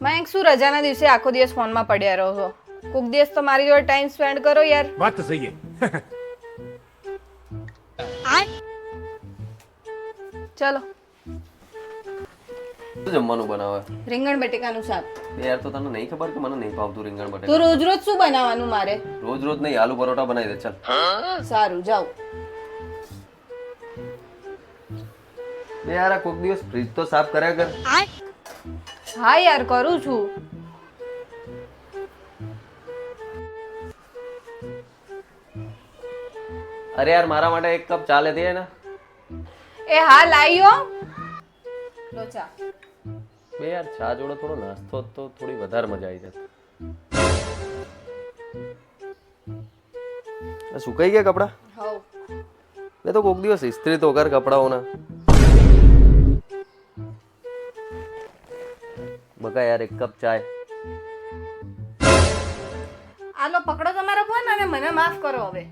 મયંક શું રજાના દિવસે આખો દિવસ ફોનમાં પડ્યા રહો છો? કોક દિવસ તો મારી જોડે ટાઈમ સ્પેન્ડ કરો યાર. વાત તો સહી હે. ચલો. શું જમવાનું બનાવે? રીંગણ બટેકાનું શાક. યાર તો તને નહીં ખબર કે મને નહીં ભાવતું રીંગણ તો બટેકા? રોજ રોજ શું બનાવવાનું મારે? રોજ રોજ નહીં, આલુ પરોઠા બનાવી દે ચાલ. સારું જાઓ. બે યાર આ કોક દિવસ ફ્રીજ તો સાફ કર્યા કર. હા યાર કરું છું. અરે યાર મારા માટે એક કપ ચા લેતી ને. એ હા લાવ્યો. લો ચા. બે યાર ચા જોડે થોડો નાસ્તો હોત તો થોડી વધારે મજા આવી જાત. આ સુકાઈ ગયા કપડા? હવ. મેં તો કોક દિવસ ઇસ્ત્રી તો કર કપડાઓના. બકા યાર એક કપ ચાય. આલો પકડો તમારો ફોન અને મને માફ કરો હવે.